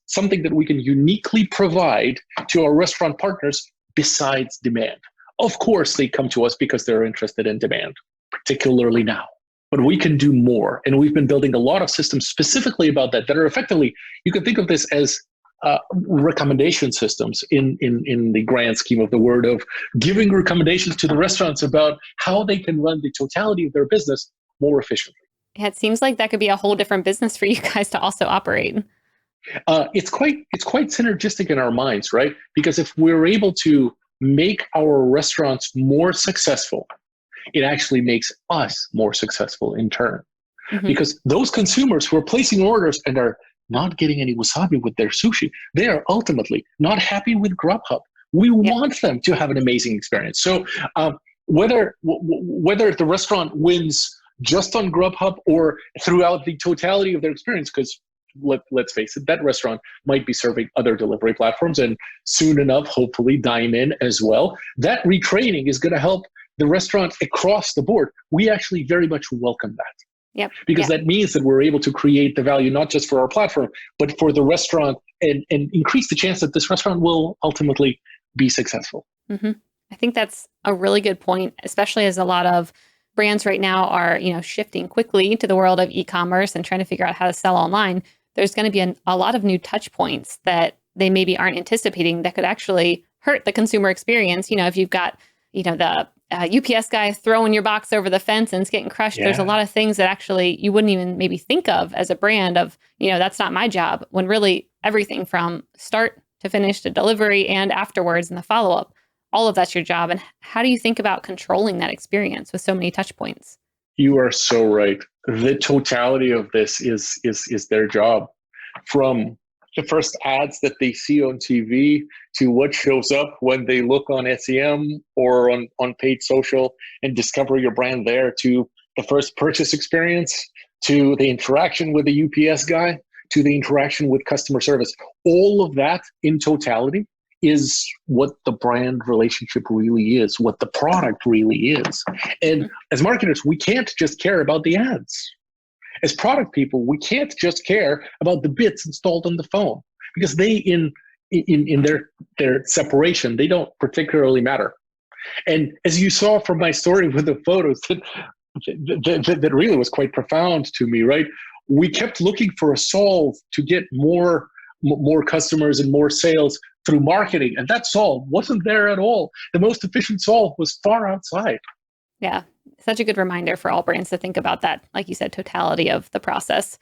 something that we can uniquely provide to our restaurant partners besides demand. Of course, they come to us because they're interested in demand, particularly now. But we can do more. And we've been building a lot of systems specifically about that are effectively, you can think of this as recommendation systems in the grand scheme of the word, of giving recommendations to the restaurants about how they can run the totality of their business more efficiently. Yeah, it seems like that could be a whole different business for you guys to also operate. It's quite synergistic in our minds, right? Because if we're able to make our restaurants more successful, it actually makes us more successful in turn. Mm-hmm. Because those consumers who are placing orders and are not getting any wasabi with their sushi, they are ultimately not happy with Grubhub. We want them to have an amazing experience. So whether the restaurant wins just on Grubhub or throughout the totality of their experience, because let's face it, that restaurant might be serving other delivery platforms and soon enough, hopefully, dine-in as well. That retraining is going to help the restaurant across the board. We actually very much welcome that. Yep. Because that means that we're able to create the value not just for our platform, but for the restaurant and increase the chance that this restaurant will ultimately be successful. Mm-hmm. I think that's a really good point, especially as a lot of brands right now are, shifting quickly to the world of e-commerce and trying to figure out how to sell online. There's going to be a lot of new touch points that they maybe aren't anticipating that could actually hurt the consumer experience. If you've got, the UPS guy throwing your box over the fence and it's getting crushed. Yeah. There's a lot of things that actually you wouldn't even maybe think of as a brand of, that's not my job, when really everything from start to finish to delivery and afterwards in the follow-up. All of that's your job. And how do you think about controlling that experience with so many touch points? You are so right. The totality of this is their job. From the first ads that they see on TV to what shows up when they look on SEM or on paid social and discover your brand there, to the first purchase experience, to the interaction with the UPS guy, to the interaction with customer service. All of that in totality is what the brand relationship really is, what the product really is. And as marketers, we can't just care about the ads. As product people, we can't just care about the bits installed on the phone, because they, in their separation, they don't particularly matter. And as you saw from my story with the photos, that really was quite profound to me, right? We kept looking for a solve to get more customers and more sales through marketing, and that solve wasn't there at all. The most efficient solve was far outside. Yeah, such a good reminder for all brands to think about that, like you said, totality of the process.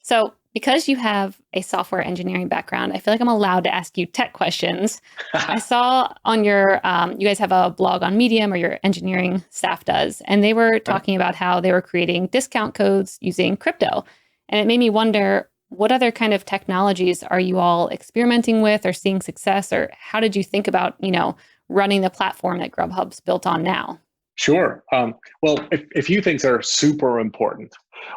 So because you have a software engineering background, I feel like I'm allowed to ask you tech questions. I saw on your, you guys have a blog on Medium, or your engineering staff does, and they were talking about how they were creating discount codes using crypto. And it made me wonder, what other kind of technologies are you all experimenting with or seeing success? Or how did you think about, running the platform that Grubhub's built on now? Sure. Well, a few things are super important.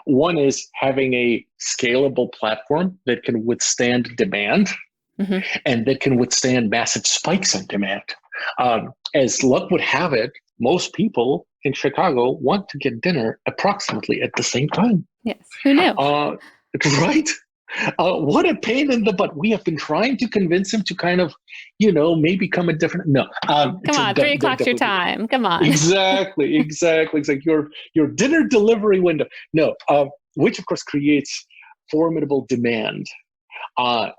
One is having a scalable platform that can withstand demand, and that can withstand massive spikes in demand. As luck would have it, most people in Chicago want to get dinner approximately at the same time. Yes. Who knew? Right? What a pain in the butt. We have been trying to convince him to kind of, maybe come a different. No. Come on, 3 o'clock's your time. Come on. Exactly. It's like your dinner delivery window. No, which of course creates formidable demand,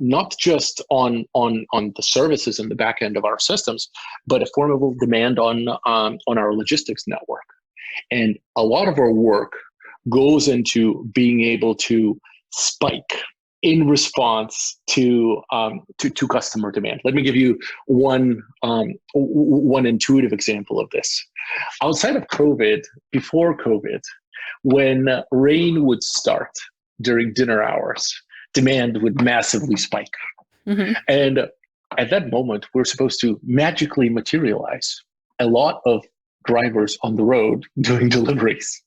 not just on the services in the back end of our systems, but a formidable demand on our logistics network. And a lot of our work goes into being able to spike in response to customer demand. Let me give you one intuitive example of this. Outside of COVID, before COVID, when rain would start during dinner hours, demand would massively spike. And at that moment, we're supposed to magically materialize a lot of drivers on the road doing deliveries.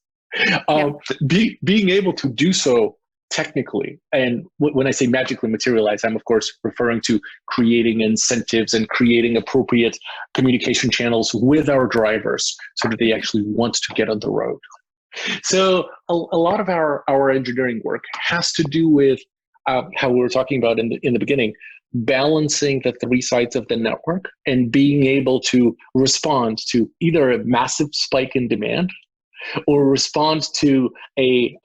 Being able to do so technically, and when I say magically materialize, I'm of course referring to creating incentives and creating appropriate communication channels with our drivers so that they actually want to get on the road. So a lot of our engineering work has to do with how we were talking about in the beginning, balancing the 3 sides of the network and being able to respond to either a massive spike in demand, or respond to a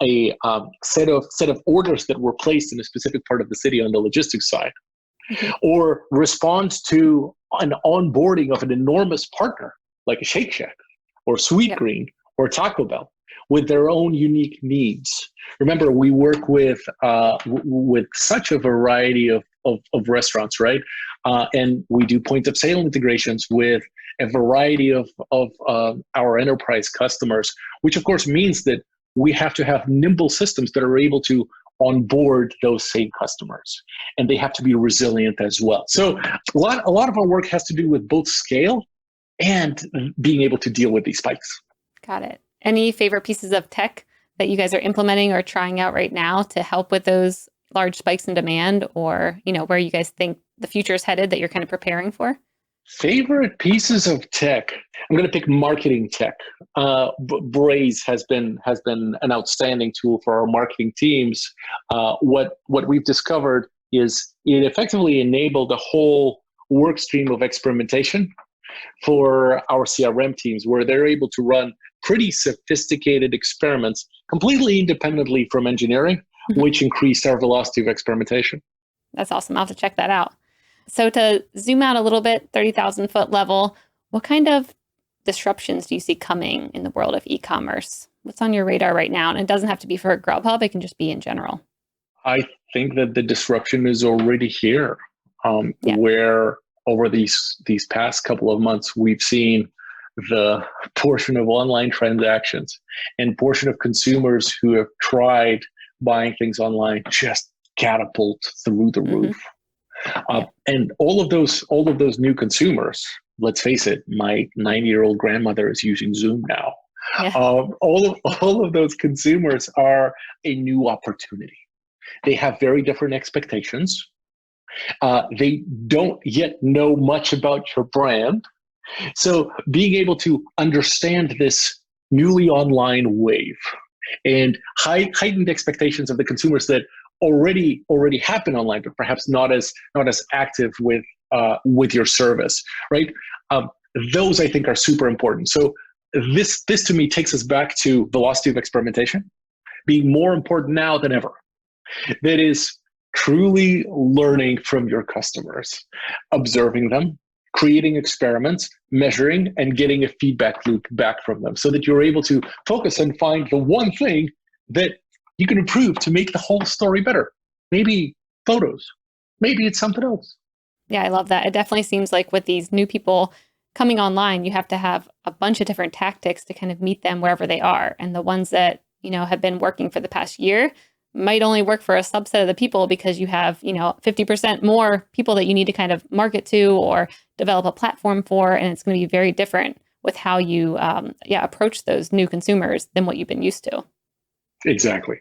set of orders that were placed in a specific part of the city on the logistics side, or respond to an onboarding of an enormous partner like a Shake Shack or Sweetgreen or Taco Bell with their own unique needs. Remember, we work with such a variety of restaurants, right? And we do point of sale integrations with a variety of our enterprise customers, which of course means that we have to have nimble systems that are able to onboard those same customers, and they have to be resilient as well. So a lot of our work has to do with both scale and being able to deal with these spikes. Got it. Any favorite pieces of tech that you guys are implementing or trying out right now to help with those large spikes in demand, or where you guys think the future is headed that you're kind of preparing for? Favorite pieces of tech? I'm going to pick marketing tech. Braze has been an outstanding tool for our marketing teams. What we've discovered is it effectively enabled a whole work stream of experimentation for our CRM teams, where they're able to run pretty sophisticated experiments completely independently from engineering, which increased our velocity of experimentation. That's awesome. I'll have to check that out. So to zoom out a little bit, 30,000 foot level, what kind of disruptions do you see coming in the world of e-commerce? What's on your radar right now? And it doesn't have to be for Grubhub. It can just be in general. I think that the disruption is already here. Yeah. where over these past couple of months, we've seen the portion of online transactions and portion of consumers who have tried buying things online just catapult through the roof. And all of those new consumers, let's face it, my 90-year-old grandmother is using Zoom now. Yeah. All of those consumers are a new opportunity. They have very different expectations. They don't yet know much about your brand. So being able to understand this newly online wave and heightened expectations of the consumers that already happen online, but perhaps not as active with your service, right? Those I think are super important. So this to me takes us back to velocity of experimentation being more important now than ever. That is truly learning from your customers, observing them, creating experiments, measuring, and getting a feedback loop back from them so that you're able to focus and find the one thing that you can improve to make the whole story better. Maybe photos, maybe it's something else. Yeah, I love that. It definitely seems like with these new people coming online, you have to have a bunch of different tactics to kind of meet them wherever they are. And the ones that, have been working for the past year might only work for a subset of the people because you have, 50% more people that you need to kind of market to or develop a platform for. And it's going to be very different with how you approach those new consumers than what you've been used to. Exactly.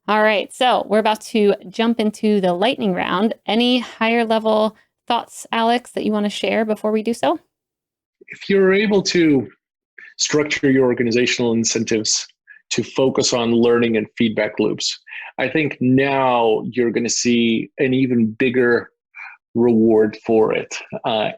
All right. So we're about to jump into the lightning round. Any higher level thoughts, Alex, that you want to share before we do so? If you're able to structure your organizational incentives to focus on learning and feedback loops, I think now you're going to see an even bigger reward for it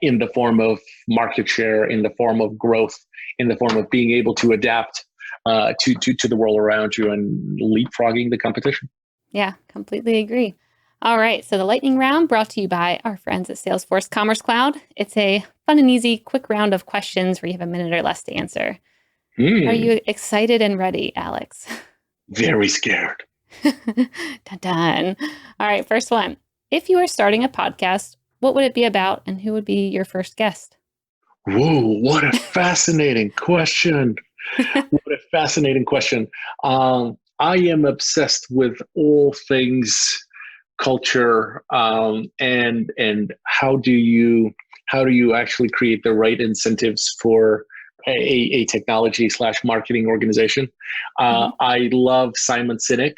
in the form of market share, in the form of growth, in the form of being able to adapt to the world around you and leapfrogging the competition. Yeah, completely agree. All right. So the lightning round brought to you by our friends at Salesforce Commerce Cloud. It's a fun and easy, quick round of questions where you have a minute or less to answer. Are you excited and ready, Alex? Very scared. Dun dun. All right. First one. If you were starting a podcast, what would it be about and who would be your first guest? Whoa, what a fascinating question. What a fascinating question. I am obsessed with all things culture and how do you actually create the right incentives for a technology / marketing organization. I love Simon Sinek.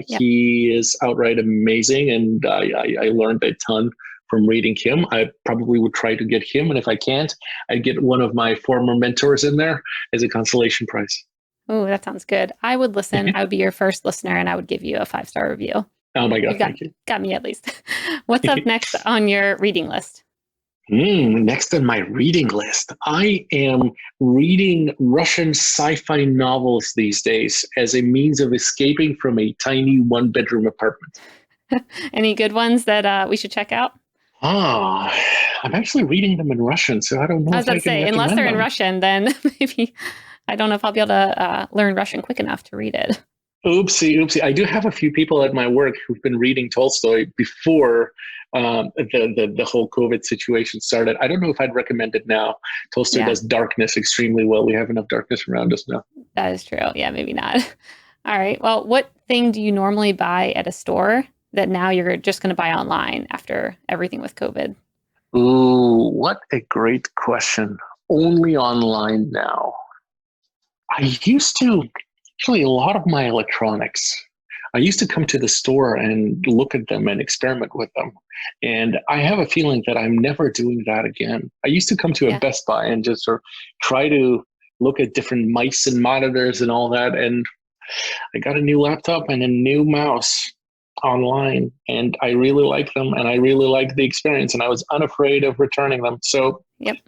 He is outright amazing, and I learned a ton from reading him. I probably would try to get him, and if I can't, I'd get one of my former mentors in there as a consolation prize. Oh, that sounds good. I would listen. I would be your first listener, and I would give you a 5-star review. Oh my God, thank you. Got me at least. What's up next on your reading list? Next on my reading list, I am reading Russian sci-fi novels these days as a means of escaping from a tiny one-bedroom apartment. Any good ones that we should check out? I'm actually reading them in Russian, so I don't know. I was about to say, unless they're in Russian, then maybe I don't know if I'll be able to learn Russian quick enough to read it. Oopsie. I do have a few people at my work who've been reading Tolstoy before the whole COVID situation started. I don't know if I'd recommend it now. Tolstoy does darkness extremely well. We have enough darkness around us now. That is true. Yeah, maybe not. All right. Well, what thing do you normally buy at a store that now you're just going to buy online after everything with COVID? Ooh, what a great question. Only online now. I used to... Actually, a lot of my electronics, I used to come to the store and look at them and experiment with them. And I have a feeling that I'm never doing that again. I used to come to a Best Buy and just sort of try to look at different mice and monitors and all that. And I got a new laptop and a new mouse online, and I really like them and I really liked the experience, and I was unafraid of returning them. So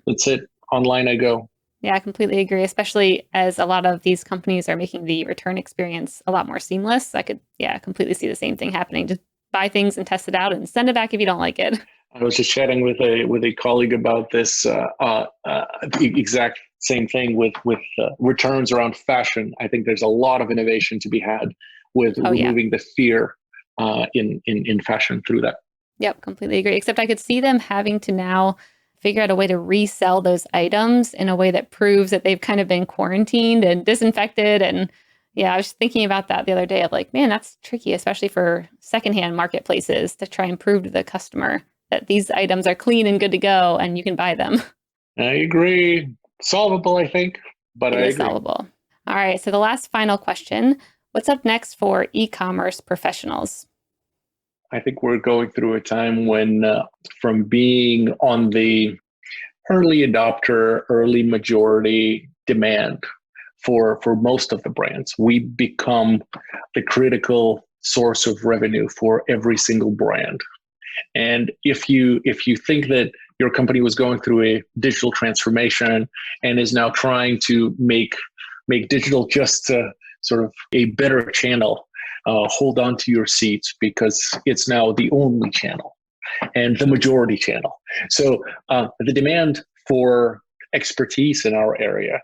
that's it. Online I go. Yeah, I completely agree, especially as a lot of these companies are making the return experience a lot more seamless. I could, completely see the same thing happening. Just buy things and test it out and send it back if you don't like it. I was just chatting with a colleague about this exact same thing with returns around fashion. I think there's a lot of innovation to be had with removing the fear in fashion through that. Yep, completely agree. Except I could see them having to now figure out a way to resell those items in a way that proves that they've kind of been quarantined and disinfected. And yeah, I was thinking about that the other day of like, man, that's tricky, especially for secondhand marketplaces to try and prove to the customer that these items are clean and good to go and you can buy them. I agree. Solvable, I think, but It I is agree. solvable. All right. So the last final question, what's up next for e-commerce professionals? I think we're going through a time when from being on the early adopter, early majority demand for most of the brands, we become the critical source of revenue for every single brand. And if you think that your company was going through a digital transformation and is now trying to make digital just sort of a better channel, hold on to your seats because it's now the only channel and the majority channel. So the demand for expertise in our area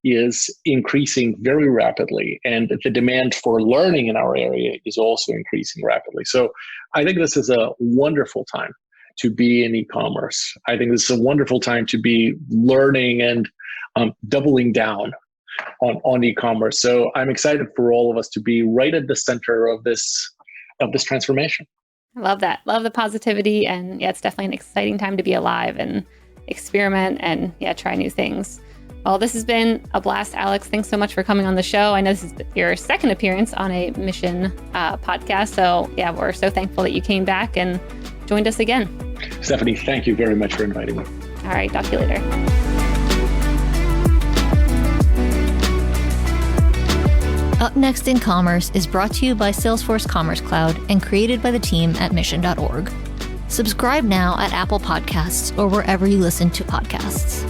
is increasing very rapidly, and the demand for learning in our area is also increasing rapidly. So I think this is a wonderful time to be in e-commerce. I think this is a wonderful time to be learning and doubling down on e-commerce. So I'm excited for all of us to be right at the center of this transformation. I love that. Love the positivity. And yeah, it's definitely an exciting time to be alive and experiment and try new things. Well, this has been a blast, Alex. Thanks so much for coming on the show. I know this is your second appearance on a Mission podcast. So yeah, we're so thankful that you came back and joined us again. Stephanie, thank you very much for inviting me. All right. Talk to you later. Up Next in Commerce is brought to you by Salesforce Commerce Cloud and created by the team at mission.org. Subscribe now at Apple Podcasts or wherever you listen to podcasts.